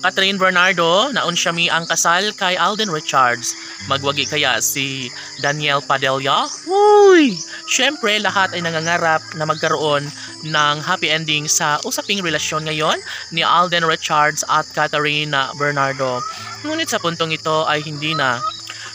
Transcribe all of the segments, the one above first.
Catherine Bernardo, naun siya mi ang kasal kay Alden Richards. Magwagi kaya si Daniel Padilla? Uy! Siyempre, lahat ay nangangarap na magkaroon ng happy ending sa usaping relasyon ngayon ni Alden Richards at Catherine Bernardo. Ngunit sa puntong ito ay hindi na.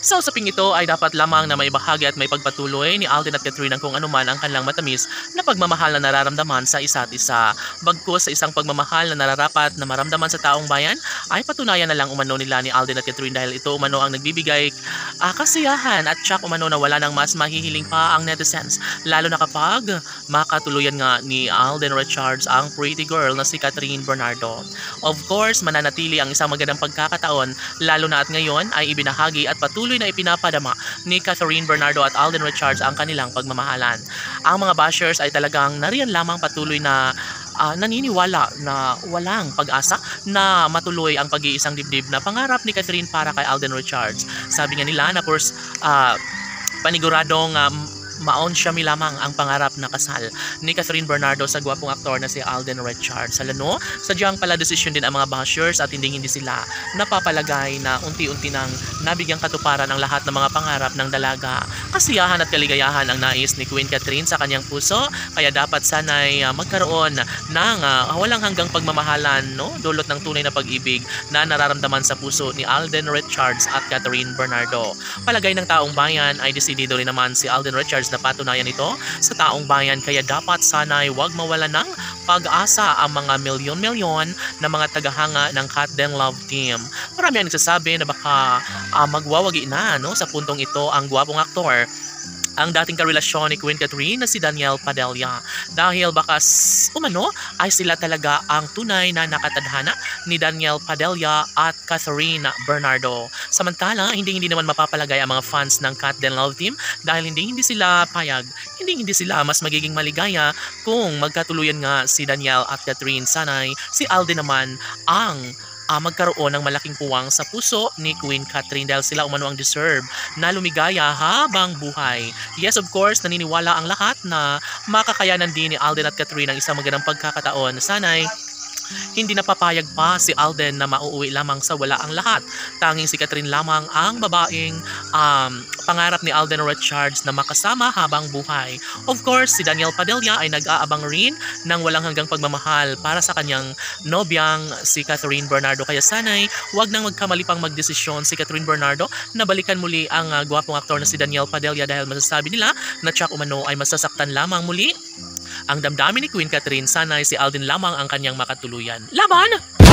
Sa usaping ito ay dapat lamang na may bahagi at may pagpatuloy ni Alden at Catherine ang kung anuman ang kanilang matamis na pagmamahal na nararamdaman sa isa't isa. Bagkus sa isang pagmamahal na nararapat na maramdaman sa taong bayan ay patunayan na lang umano nila ni Alden at Catherine dahil ito umano ang nagbibigay kasiyahan at tsak umano na wala nang mas mahihiling pa ang netizens. Lalo na kapag makatuluyan nga ni Alden Richards ang pretty girl na si Catherine Bernardo. Of course, mananatili ang isang magandang pagkakataon lalo na at ngayon ay ibinahagi at patuloy na ipinapadama ni Catherine Bernardo at Alden Richards ang kanilang pagmamahalan. Ang mga bashers ay talagang nariyan lamang patuloy na naniniwala na walang pag-asa na matuloy ang pag-iisang dibdib na pangarap ni Catherine para kay Alden Richards. Sabi nga nila na course paniguradong maon siya lamang ang pangarap na kasal ni Catherine Bernardo sa gwapong aktor na si Alden Richards. Alano, sadyang pala desisyon din ang mga bashers at hindi sila napapalagay na unti-unti nang nabigyang katuparan ang lahat ng mga pangarap ng dalaga. Kasiyahan at kaligayahan ang nais ni Queen Catherine sa kanyang puso, kaya dapat sanay magkaroon ng walang hanggang pagmamahalan, no? Dulot ng tunay na pag-ibig na nararamdaman sa puso ni Alden Richards at Catherine Bernardo. Palagay ng taong bayan ay desidido rin naman si Alden Richards na patunayan ito sa taong bayan, kaya dapat sana'y wag mawala ng pag-asa ang mga milyon-milyon na mga tagahanga ng Cat Den Love Team. Marami ang nagsasabi na baka magwawagi na, no, sa puntong ito ang gwapong aktor ang dating karelasyon ni Queen Catherine na si Daniel Padilla dahil baka umano ay sila talaga ang tunay na nakatadhana ni Daniel Padilla at Catherine Bernardo. Samantala, hindi naman mapapalagay ang mga fans ng Cat Den Love Team dahil hindi sila payag, hindi sila mas magiging maligaya kung magkatuluyan nga si Daniel at Catherine. Sanay si Alden naman ang magkaroon ng malaking puwang sa puso ni Queen Catherine dahil sila umano ang deserve na lumigaya habang buhay. Yes, of course, naniniwala ang lahat na makakayanan din ni Alden at Catherine ang isang magandang pagkakataon. Sana'y hindi napapayag pa si Alden na mauuwi lamang sa wala ang lahat. Tanging si Catherine lamang ang babaeng pangarap ni Alden Richards na makasama habang buhay. Of course, si Daniel Padilla ay nag-aabang rin ng walang hanggang pagmamahal para sa kanyang nobyang si Catherine Bernardo. Kaya sana'y wag nang magkamali pang magdesisyon si Catherine Bernardo na balikan muli ang gwapong aktor na si Daniel Padilla dahil masasabi nila na tsak umano ay masasaktan lamang muli ang damdamin ni Queen Catherine. Sana'y si Alden lamang ang kanyang makatuluyan. Laban!